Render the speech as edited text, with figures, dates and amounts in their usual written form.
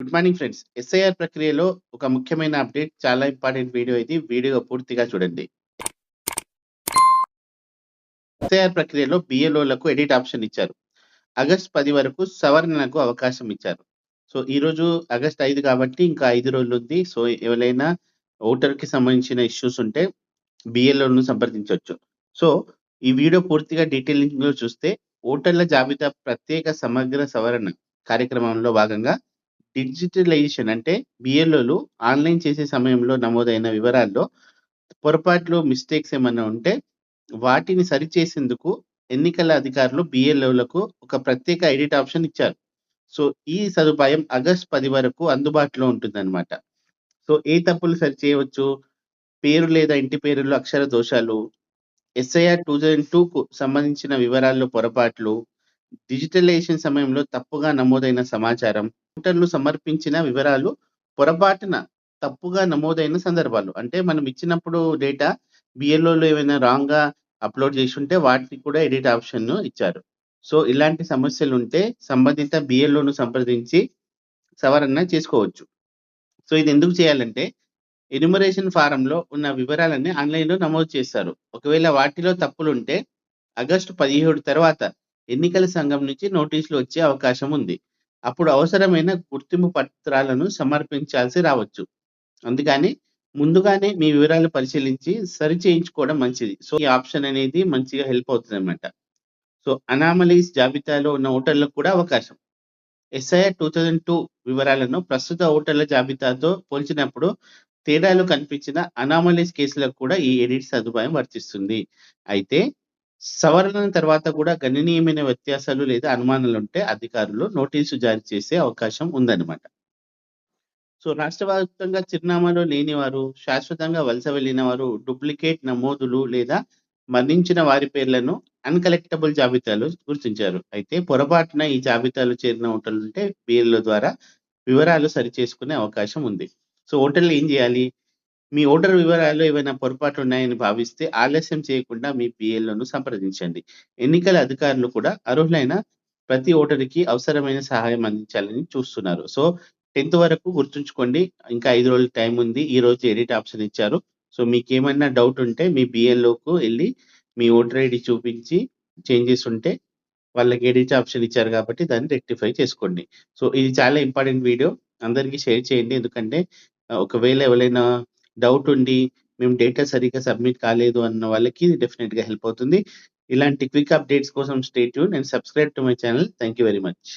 Good morning friends. SIR ప్రక్రియలో ఒక ముఖ్యమైన అప్డేట్, చాలా ఇంపార్టెంట్ వీడియో ఇది. వీడియో పూర్తిగా చూడండి. ఎస్ఐఆర్ ప్రక్రియలో బిఎల్ఓలకు ఎడిట్ ఆప్షన్ ఇచ్చారు. ఆగస్ట్ 10 వరకు సవరణలకు అవకాశం ఇచ్చారు. సో ఈరోజు ఆగస్ట్ 5 కాబట్టి ఇంకా 5 రోజులుంది. సో ఎవరైనా ఓటర్‌కి సంబంధించిన ఇష్యూస్ ఉంటే బిఎల్ఓను సంప్రదించొచ్చు. సో ఈ వీడియో పూర్తిగా డీటెయిలింగ్‌లో చూస్తే ఓటర్ల జాబితా ప్రత్యేక సమగ్ర సవరణ కార్యక్రమంలో భాగంగా డిజిటలైజేషన్ అంటే బిఎల్ఓలు ఆన్‌లైన్ చేసే సమయంలో నమోదైన వివరాల్లో పొరపాట్లు, మిస్టేక్స్ ఏమన్నా ఉంటే వాటిని సరిచేసేందుకు ఎన్నికల అధికారులు బిఎల్ఓలకు ఒక ప్రత్యేక ఎడిట్ ఆప్షన్ ఇచ్చారు. సో ఈ సదుపాయం ఆగస్ట్ 10 వరకు అందుబాటులో ఉంటుందన్నమాట. సో ఏ తప్పులు సరిచేయవచ్చు? పేరు లేదా ఇంటి పేరులో అక్షర దోషాలు, ఎస్ఐఆర్ 2002కు సంబంధించిన వివరాల్లో పొరపాట్లు, డిజిటలైజేషన్ సమయంలో తప్పుగా నమోదైన సమాచారం, ఓటర్లు సమర్పించిన వివరాలు పొరపాటున తప్పుగా నమోదైన సందర్భాలు. అంటే మనం ఇచ్చినప్పుడు డేటా బిఎల్ఓలో ఏమైనా రాంగ్‌గా అప్‌లోడ్ చేసుంటే వాటికి కూడా ఎడిట్ ఆప్షన్ ఇచ్చారు. సో ఇలాంటి సమస్యలుంటే సంబంధిత బిఎల్ఓను సంప్రదించి సవరణ చేసుకోవచ్చు. సో ఇది ఎందుకు చేయాలంటే ఎన్యుమరేషన్ ఫారంలో ఉన్న వివరాలన్నీ ఆన్‌లైన్‌లో నమోదు చేస్తారు. ఒకవేళ వాటిలో తప్పులుంటే ఆగస్టు 17 తర్వాత ఎన్నికల సంఘం నుంచి నోటీసులు వచ్చే అవకాశం ఉంది. అప్పుడు అవసరమైన గుర్తింపు పత్రాలను సమర్పించాల్సి రావచ్చు. అందుకని ముందుగానే మీ వివరాలు పరిశీలించి సరిచేయించుకోవడం మంచిది. సో ఈ ఆప్షన్ అనేది మంచిగా హెల్ప్ అవుతుందన్నమాట. సో అనామలీస్ జాబితాలో ఉన్న ఓటర్లకు కూడా అవకాశం. ఎస్ఐఆర్ 2002 వివరాలను ప్రస్తుత ఓటర్ల జాబితాతో పోల్చినప్పుడు తేడాలు కనిపించిన అనామలీస్ కేసులకు కూడా ఈ ఎడిట్ సదుపాయం వర్తిస్తుంది. అయితే సవరణ తర్వాత కూడా గణనీయమైన వ్యత్యాసాలు లేదా అనుమానాలుంటే అధికారులు నోటీసు జారీ చేసే అవకాశం ఉందన్నమాట. సో రాష్ట్ర వ్యాప్తంగా చిరునామాలో లేనివారు, శాశ్వతంగా వలస వెళ్ళిన వారు, డూప్లికేట్ నమోదులు లేదా మరణించిన వారి పేర్లను అన్‌కలెక్టబుల్ జాబితాలో గుర్తించారు. అయితే పొరపాటున ఈ జాబితాలో చేరిన ఓటర్లుంటే బిఎల్ఓ ద్వారా వివరాలు సరిచేసుకునే అవకాశం ఉంది. సో ఓటర్లు ఏం చేయాలి? మీ ఓటర్ వివరాల్లో ఏవైనా పొరపాట్లున్నాయని భావిస్తే ఆలస్యం చేయకుండా మీ బిఎల్ఓను సంప్రదించండి. ఎన్నికల అధికారులు కూడా అర్హులైన ప్రతి ఓటరుకి అవసరమైన సహాయం అందించాలని చూస్తున్నారు. సో 10థ్ వరకు గుర్తుంచుకోండి. ఇంకా 5 రోజులు టైం ఉంది. ఈరోజు ఎడిట్ ఆప్షన్ ఇచ్చారు. సో మీకేమైనా డౌట్ ఉంటే మీ బిఎల్ఓకు ఎళ్లి మీ ఓటర్ ఐడీ చూపించి చేంజెస్ ఉంటే వాళ్ళకి ఎడిట్ ఆప్షన్ ఇచ్చారు కాబట్టి దాన్ని రెక్టిఫై చేసుకోండి. సో ఇది చాలా ఇంపార్టెంట్ వీడియో. అందరికీ షేర్ చేయండి. ఎందుకంటే ఒకవేళ ఎవరైనా డౌట్ ఉండి మేము డేటా సరిగ్గా సబ్మిట్ కాలేదు అన్న వాళ్ళకి డెఫినిట్‌గా హెల్ప్ అవుతుంది. ఇలాంటి క్విక్ అప్డేట్స్ కోసం stay tuned and subscribe to my channel. Thank you very much.